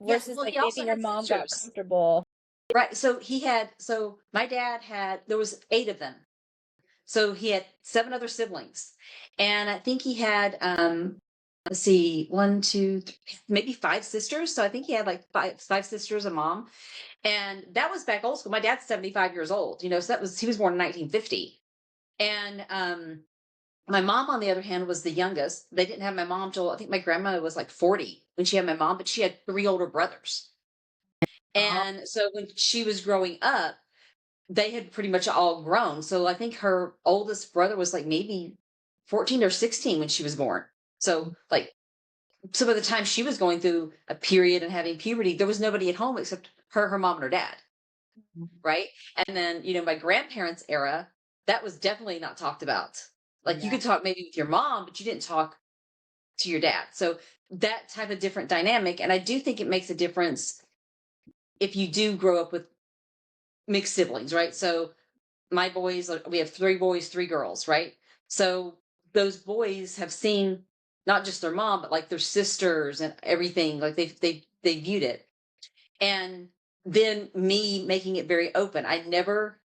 yeah, versus well, like he maybe also your had mom got sisters. comfortable. Right. So my dad there was 8 of them. So he had 7 other siblings. And I think he had, let's see, 1, 2, maybe 5 sisters. So I think he had like five sisters, a mom. And that was back old school. My dad's 75 years old, so he was born in 1950. And, my mom, on the other hand, was the youngest. They didn't have my mom till I think my grandma was like 40 when she had my mom, but she had 3 older brothers. Oh, And so when she was growing up, they had pretty much all grown. So I think her oldest brother was like maybe 14 or 16 when she was born. So by the time she was going through a period and having puberty, there was nobody at home except her mom and her dad. Right. And then, my grandparents' era, that was definitely not talked about. Like you yeah. could talk maybe with your mom, but you didn't talk to your dad. So that type of different dynamic. And I do think it makes a difference if you do grow up with mixed siblings, right? So my boys, we have 3 boys, 3 girls, right? So those boys have seen not just their mom, but like their sisters and everything. Like they viewed it. And then me making it very open. I never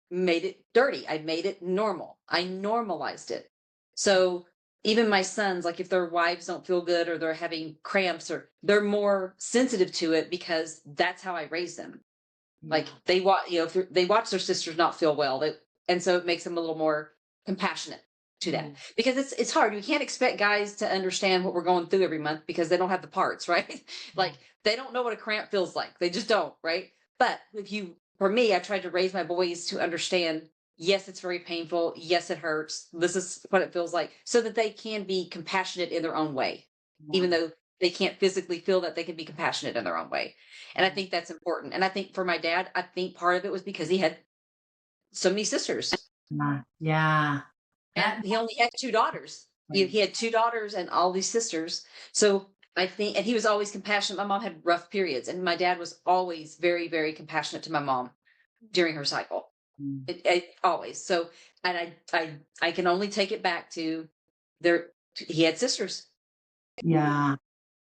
made it dirty. I made it normal. I normalized it. So even my sons, like if their wives don't feel good or they're having cramps, or they're more sensitive to it because that's how I raised them. Like Yeah. they watch, if they watch their sisters not feel well, and so it makes them a little more compassionate to that, Mm. because it's hard. You can't expect guys to understand what we're going through every month because they don't have the parts, right? Like they don't know what a cramp feels like. They just don't, right? But for me, I tried to raise my boys to understand Yes, it's very painful. Yes, it hurts. This is what it feels like, so that they can be compassionate in their own way, Yeah. even though they can't physically feel that they can be compassionate in their own way. And I Yeah. think that's important. And I think for my dad, I think part of it was because he had so many sisters, Yeah. and That he only had two daughters. He had two daughters and all these sisters. So I think, and he was always compassionate. My mom had rough periods, and my dad was always very, very compassionate to my mom during her cycle. Mm. It always. So, and I can only take it back to there. He had sisters. Yeah.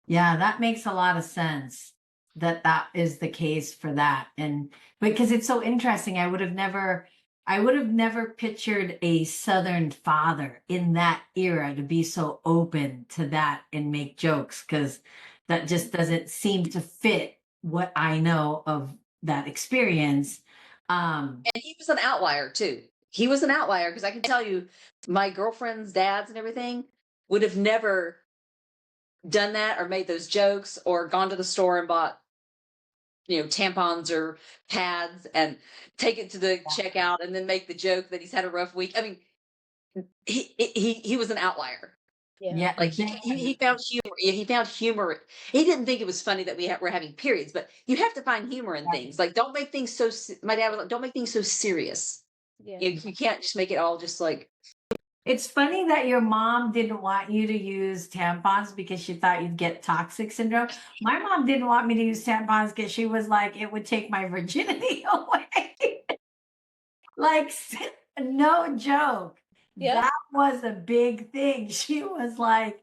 Yeah, that makes a lot of sense that that is the case for that. And because it's so interesting, I would have never pictured a Southern father in that era to be so open to that and make jokes, because that just doesn't seem to fit what I know of that experience. And he was an outlier too. He was an outlier because I can tell you, my girlfriend's dads and everything would have never done that or made those jokes or gone to the store and bought, tampons or pads and take it to the checkout and then make the joke that he's had a rough week. I mean, he was an outlier. Yeah. Yeah, Like he found humor. Yeah, he found humor. He didn't think it was funny that were having periods, but you have to find humor in things. Like, don't make things so. My dad was like, don't make things so serious. Yeah. You can't just make it all just like. it's funny that your mom didn't want you to use tampons because she thought you'd get toxic syndrome. My mom didn't want me to use tampons because she was like, it would take my virginity away. Like, no joke. Yep. That was a big thing. She was like,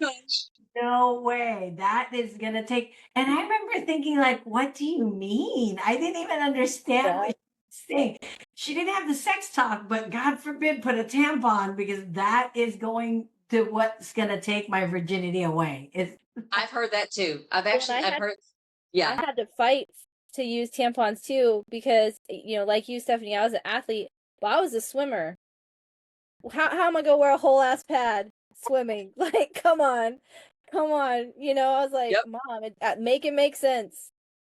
no way. That is going to take. And I remember thinking, like, what do you mean? I didn't even understand Yeah. what she was saying. She didn't have the sex talk, but God forbid put a tampon, because that is going to what's going to take my virginity away. It's I've heard that too. Well, and I've heard. I Yeah. had to fight to use tampons too because like you, Stephanie, I was an athlete. Well, I was a swimmer. How am I gonna wear a whole ass pad swimming? Like, come on, come on. I was like, Yep. Mom, make it make sense.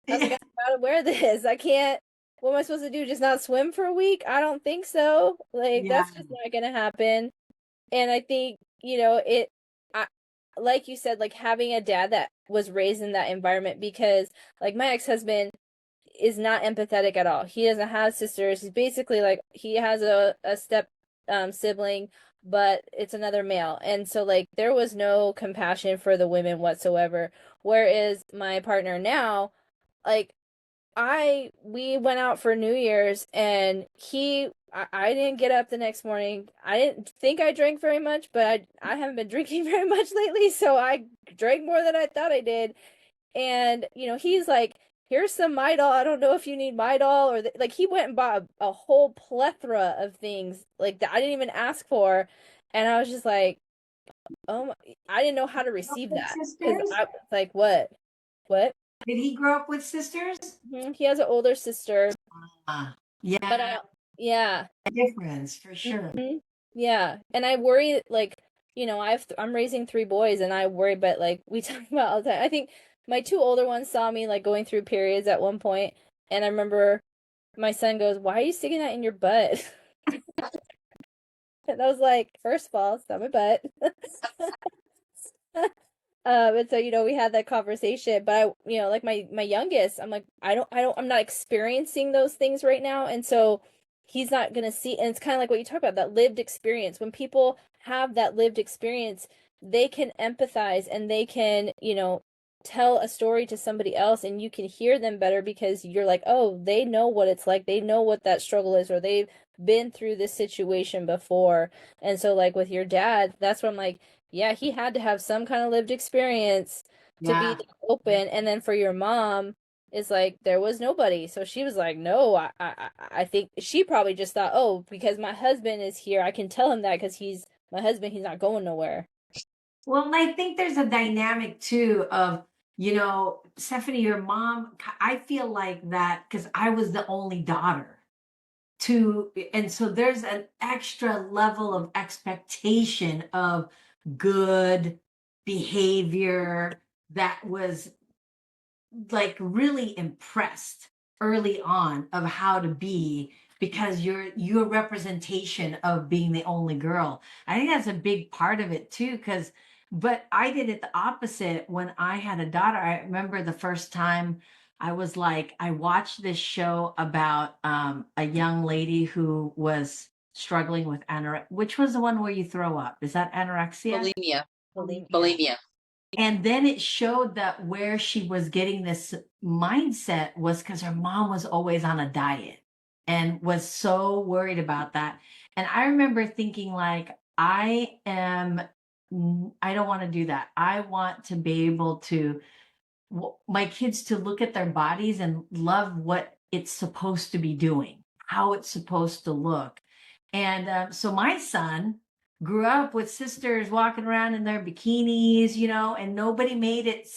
I was like, I gotta wear this. I can't. What am I supposed to do? Just not swim for a week? I don't think so. Like, yeah, that's just not gonna happen. And I think, I, like you said, like having a dad that was raised in that environment, because like my ex-husband is not empathetic at all. He doesn't have sisters. He's basically like, he has a step sibling, but it's another male. And so like there was no compassion for the women whatsoever. Whereas my partner now, like we went out for New Year's, and I didn't get up the next morning. I didn't think I drank very much, but I haven't been drinking very much lately, so I drank more than I thought I did. And he's like, here's some Midol. I don't know if you need Midol, or like he went and bought a whole plethora of things like that I didn't even ask for. And I was just like, oh my, I didn't know how to receive with that, because sisters. I was like, what? Did he grow up with sisters? He has an older sister, but Yeah, yeah. difference for sure. Yeah, and I worry, like, I'm raising three boys, and I worry, but like we talk about all the time. I think my two older ones saw me like going through periods at one point, and I remember my son goes, "Why are you sticking that in your butt?" And I was like, first of all, it's not my butt. And so we had that conversation, but like my youngest, I'm like, I'm not experiencing those things right now, and so he's not gonna see. And it's kind of like what you talk about, that lived experience. When people have that lived experience, they can empathize, and they can tell a story to somebody else, and you can hear them better, because you're like, oh, they know what it's like, they know what that struggle is, or they've been through this situation before. And so like with your dad, that's what I'm like, yeah, he had to have some kind of lived experience to be Yeah. open. And then for your mom, it's like there was nobody, so she was like, no, I think she probably just thought, oh, because my husband is here, I can tell him that because he's my husband, he's not going nowhere. Well, and I think there's a dynamic too of, Stephanie, your mom, I feel like that because I was the only daughter and so there's an extra level of expectation of good behavior that was like really impressed early on of how to be because you're a representation of being the only girl. I think that's a big part of it too, because but I did it the opposite when I had a daughter. I remember the first time I was like, I watched this show about a young lady who was struggling with anorexia. Which was the one where you throw up? Is that anorexia? Bulimia. Bulimia. Bulimia. And then it showed that where she was getting this mindset was because her mom was always on a diet and was so worried about that. And I remember thinking, like, I don't want to do that. I want to be able to, my kids to look at their bodies and love what it's supposed to be doing, how it's supposed to look. And so my son grew up with sisters walking around in their bikinis, and nobody made it.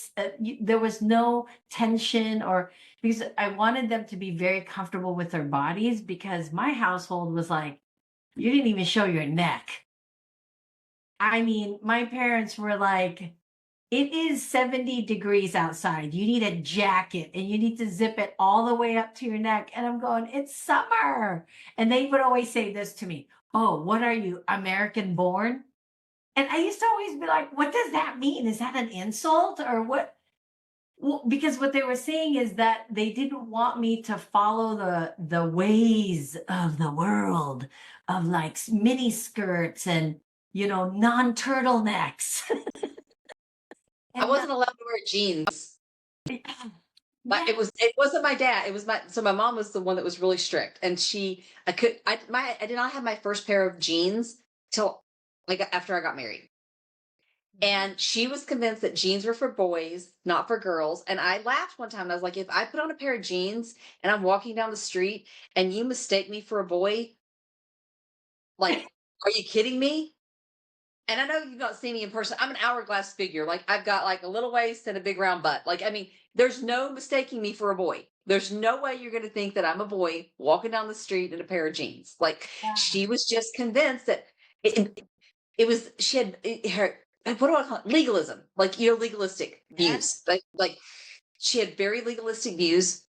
There was no tension, or because I wanted them to be very comfortable with their bodies, because my household was like, you didn't even show your neck. I mean, my parents were like, it is 70 degrees outside. You need a jacket and you need to zip it all the way up to your neck. And I'm going, it's summer. And they would always say this to me. Oh, what are you, American born? And I used to always be like, what does that mean? Is that an insult or what? Well, because what they were saying is that they didn't want me to follow the ways of the world, of like mini skirts and non-turtlenecks. I And wasn't allowed to wear jeans. yeah. It wasn't my dad. It was my mom was the one that was really strict, and I did not have my first pair of jeans till like after I got married. And she was convinced that jeans were for boys, not for girls. And I laughed one time and I was like, if I put on a pair of jeans and I'm walking down the street and you mistake me for a boy, like, are you kidding me? And I know you've not seen me in person. I'm an hourglass figure. Like I've got like a little waist and a big round butt. Like, I mean, there's no mistaking me for a boy. There's no way you're going to think that I'm a boy walking down the street in a pair of jeans. Like she was just convinced that it was, she had her, what do I call it? Legalism, like, legalistic views. Like she had very legalistic views.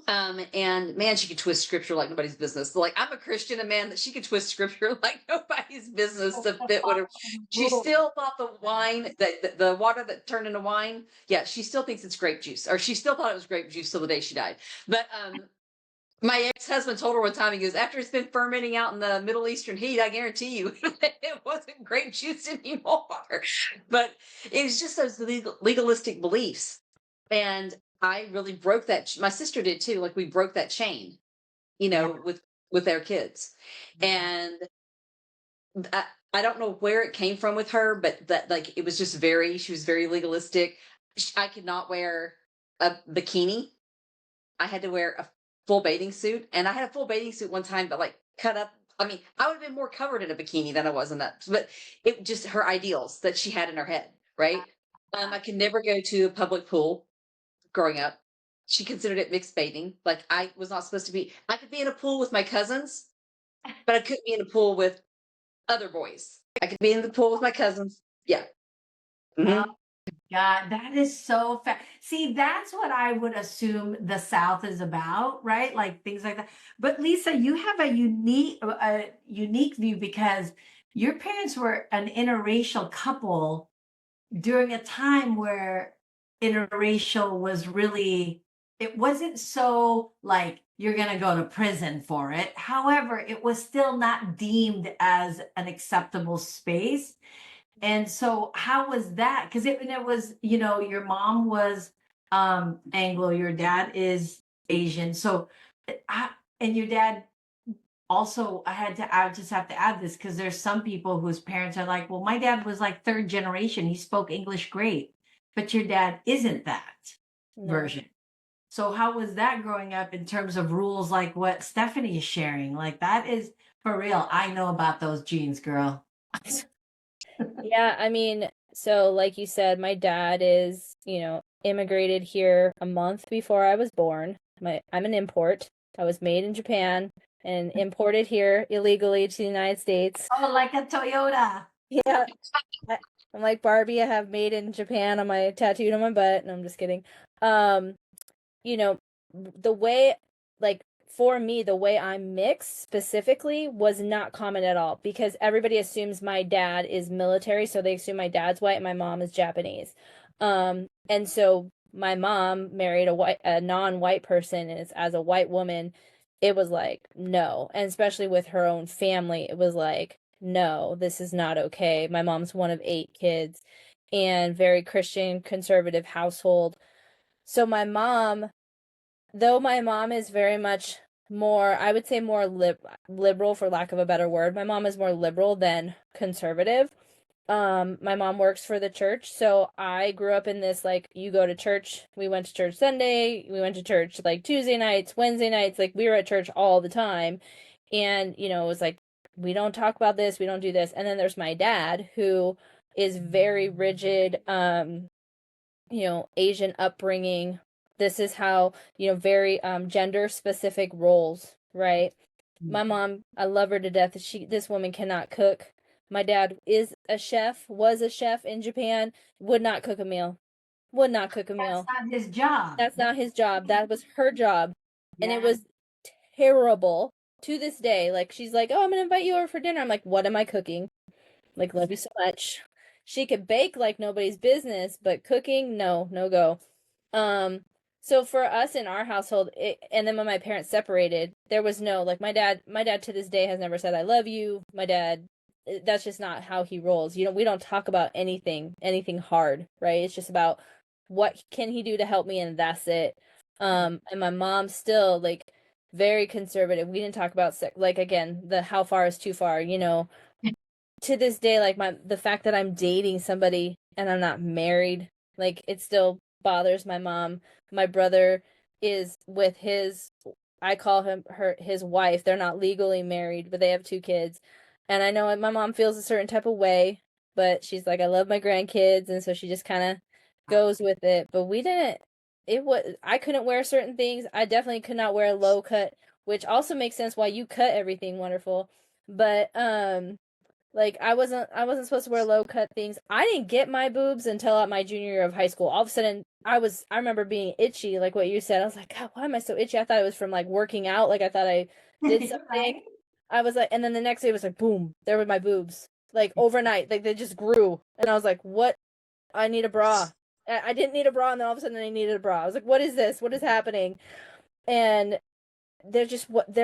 And man, she could twist scripture like nobody's business. Like I'm a Christian, and man, that she could twist scripture like nobody's business to fit whatever. She still thought the wine, the water that turned into wine, yeah, she still thinks it's grape juice, or she still thought it was grape juice till the day she died. But my ex-husband told her one time, he goes, after it's been fermenting out in the Middle Eastern heat, I guarantee you it wasn't grape juice anymore. But it was just those legalistic beliefs. And I really broke that. My sister did too. Like we broke that chain, Yeah. with their kids. And I don't know where it came from with her, but that like it was just she was very legalistic. I could not wear a bikini. I had to wear a full bathing suit, and I had a full bathing suit one time, but like cut up. I mean, I would have been more covered in a bikini than I was in that. But it just her ideals that she had in her head, right? I could never go to a public pool growing up. She considered it mixed bathing. Like I was not supposed to be. I could be in a pool with my cousins, but I couldn't be in a pool with other boys. I could be in the pool with my cousins. Yeah. Oh Mhm. God, that is so fast. See, that's what I would assume the South is about, right? Like things like that. But Lisa, you have a unique view, because your parents were an interracial couple during a time where interracial was really, it wasn't so like you're going to go to prison for it. However, it was still not deemed as an acceptable space. And so how was that? Because it was, your mom was Anglo, your dad is Asian. So I, and your dad also, I just have to add this, because there's some people whose parents are like, well, my dad was like third generation. He spoke English great, but your dad isn't that No. version. So how was that growing up in terms of rules like what Stephanie is sharing? Like that is for real. I know about those genes, girl. Yeah, I mean, so like you said, my dad is, immigrated here a month before I was born. I'm an import. I was made in Japan and imported here illegally to the United States. Oh, like a Toyota. Yeah, I'm like Barbie. I have made in Japan on my tattooed on my butt. No, I'm just kidding. Um, you know, the way, like, for me, the way I'm mixed specifically was not common at all because everybody assumes my dad is military, so they assume my dad's white and my mom is Japanese. And so my mom married a non-white person, and it's, as a white woman, it was like no, and especially with her own family, it was like no, this is not okay. My mom's one of 8 kids, and very Christian conservative household. So my mom, though my mom is very much more, I would say more liberal for lack of a better word. My mom is more liberal than conservative. My mom works for the church, so I grew up in this like you go to church. We went to church Sunday, we went to church like Tuesday nights, Wednesday nights, like we were at church all the time. And it was like we don't talk about this, we don't do this. And then there's my dad who is very rigid, Asian upbringing. This is how, very gender specific roles, right? My mom, I love her to death. This woman cannot cook. My dad is a chef, was a chef in Japan, would not cook a meal. Would not cook a That's meal. not his job. That's not his job. That was her job. And it Yeah. was terrible to this day. Like she's like, "Oh, I'm gonna invite you over for dinner." I'm like, "What am I cooking?" Like, love you so much. She could bake like nobody's business, but cooking, no, no go. Um, so for us in our household, and then when my parents separated, there was no like my dad to this day has never said I love you. My dad, that's just not how he rolls. We don't talk about anything hard, right? It's just about what can he do to help me, and that's it. And my mom still like very conservative. We didn't talk about sex, like again, the how far is too far, to this day, like the fact that I'm dating somebody and I'm not married, like it still bothers my mom. My brother is with I call his wife. They're not legally married, but they have 2 kids. And I know my mom feels a certain type of way, but she's like, I love my grandkids, and so she just kind of goes with it. But we didn't I couldn't wear certain things. I definitely could not wear a low cut, which also makes sense why you cut everything wonderful. But like I wasn't supposed to wear low cut things. I didn't get my boobs until at my junior year of high school. All of a sudden I remember being itchy, like what you said. I was like, God, why am I so itchy? I thought it was from like working out. Like I thought I did something. Right? I was like, and then the next day it was like, boom, there were my boobs. Like overnight. Like they just grew. And I was like, what? I need a bra. I didn't need a bra, and then all of a sudden I needed a bra. I was like, what is this? What is happening? And there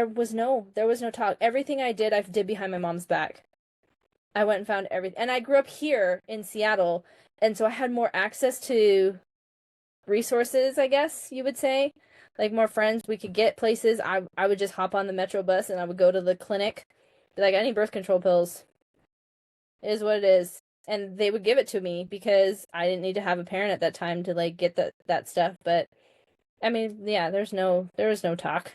was no talk. Everything I did behind my mom's back. I went and found everything. And I grew up here in Seattle, and so I had more access to resources, I guess you would say. Like more friends, we could get places. I would just hop on the metro bus and I would go to the clinic. Be like, I need birth control pills. It is what it is. And they would give it to me because I didn't need to have a parent at that time to like get that stuff. But I mean, yeah, there was no talk.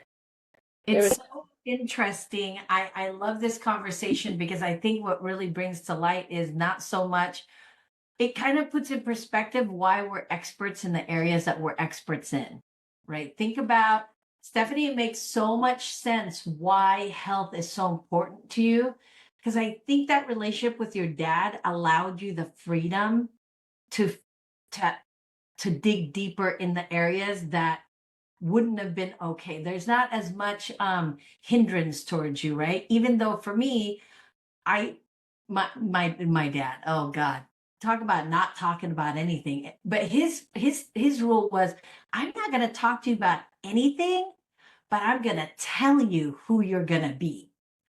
There It's was so interesting. I love this conversation because I think what really brings to light is not so much, it kind of puts in perspective why we're experts in the areas that we're experts in, right? Think about, Stephanie, it makes so much sense why health is so important to you. Because I think that relationship with your dad allowed you the freedom to to to dig deeper in the areas that wouldn't have been okay. There's not as much hindrance towards you, right? Even though for me, I my dad, oh God, talk about not talking about anything. But his rule was, I'm not gonna talk to you about anything, but I'm gonna tell you who you're gonna be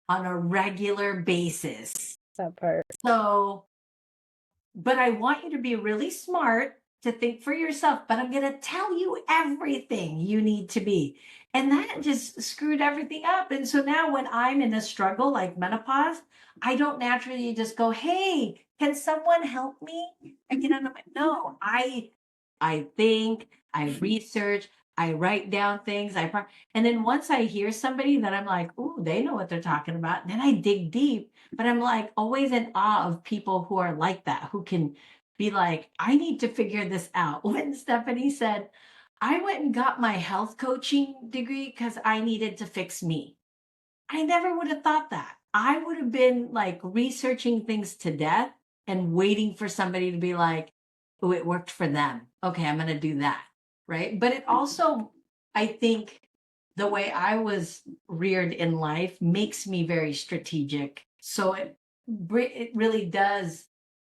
on a regular basis. that part. So, but I want you to be really smart to think for yourself, but I'm going to tell you everything you need to be. And that just screwed everything up. And so now when I'm in a struggle like menopause, I don't naturally just go, hey, can someone help me? And get on my, no, I think, I research, I write down things, and then once I hear somebody that I'm like, ooh, they know what they're talking about, then I dig deep. But I'm like always in awe of people who are like that, who can be like, I need to figure this out. When Stephanie said, I went and got my health coaching degree because I needed to fix me. I never would have thought that. I would have been like researching things to death and waiting for somebody to be like, oh, it worked for them. Okay, I'm going to do that. Right. But it also, I think, the way I was reared in life makes me very strategic. So it really does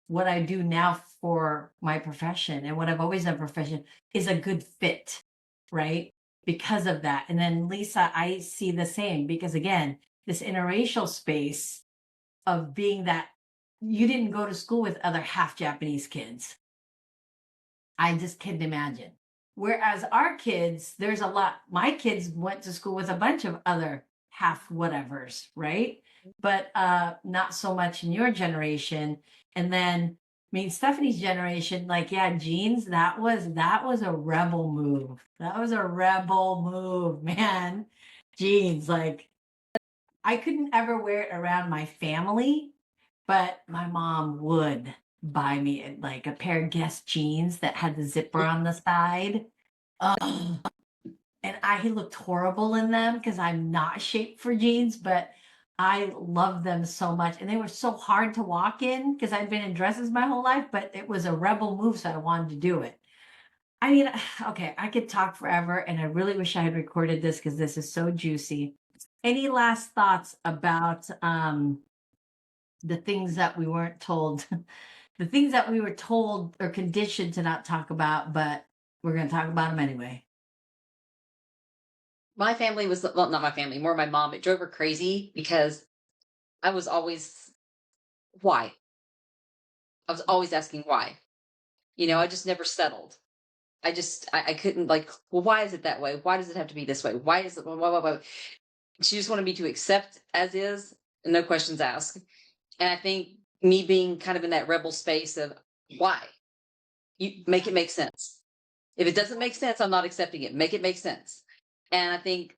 what I do now for my profession and what I've always done profession is a good fit, right? Because of that. And then Lisa, I see the same because again, this interracial space of being that you didn't go to school with other half Japanese kids. I just can't imagine. Whereas our kids, there's a lot, my kids went to school with a bunch of other half whatevers, right? But not so much in your generation. And then I mean Stephanie's generation, like, yeah, jeans, that was a rebel move. That was a rebel move, man. Jeans, like I couldn't ever wear it around my family, but my mom would buy me like a pair of Guess jeans that had the zipper on the side. Oh, and I looked horrible in them because I'm not shaped for jeans, but I love them so much. And they were so hard to walk in because I'd been in dresses my whole life, but it was a rebel move, so I wanted to do it. I mean, okay, I could talk forever, and I really wish I had recorded this because this is so juicy. Any last thoughts about the things that we weren't told, the things that we were told or conditioned to not talk about, but we're going to talk about them anyway? My family was, well, not my family, more my mom. It drove her crazy because I was always, why? I was always asking why. I just never settled. I couldn't, like, well, why is it that way? Why does it have to be this way? Why is it, why? She just wanted me to accept as is, and no questions asked. And I think me being kind of in that rebel space of why, you make it make sense. If it doesn't make sense, I'm not accepting it. Make it make sense. And I think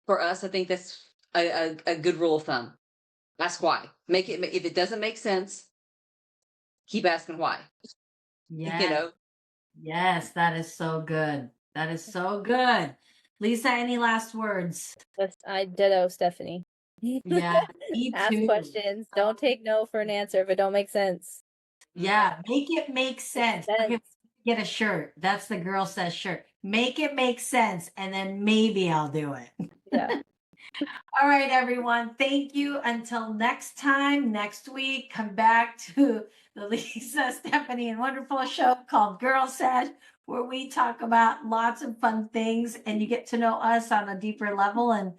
for us, I think that's a good rule of thumb. Ask why. Make it, if it doesn't make sense, keep asking why. You Yes, know, yes, that is so good. That is so good. Lisa, any last words? I ditto Stephanie. Yeah, me Ask too. questions. Don't take no for an answer if it don't make sense. Yeah, make it make Makes sense. Okay, sense. get a shirt. That's the Girl Says shirt. Make it make sense, and then maybe I'll do it. Yeah. All right, everyone. Thank you. Until next time, next week, come back to the Lisa, Stephanie, and Wonderful show called Girl Sash, where we talk about lots of fun things and you get to know us on a deeper level. And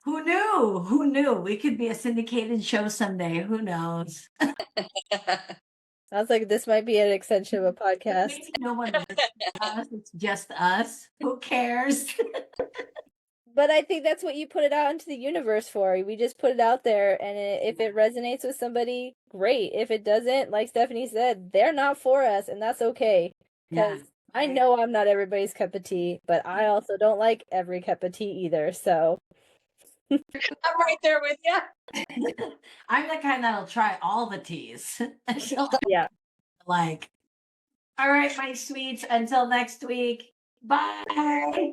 who knew? Who knew? We could be a syndicated show someday. Who knows? Sounds like this might be an extension of a podcast. Maybe no one listens to us. It's just us. Who cares? But I think that's what you put it out into the universe for. We just put it out there, and if it resonates with somebody, great. If it doesn't, like Stephanie said, they're not for us, and that's okay. Yeah. Because I know I'm not everybody's cup of tea, but I also don't like every cup of tea either. So, I'm right there with you. I'm the kind that'll try all the teas until yeah. like, all right, my sweets, until next week. Bye. Bye.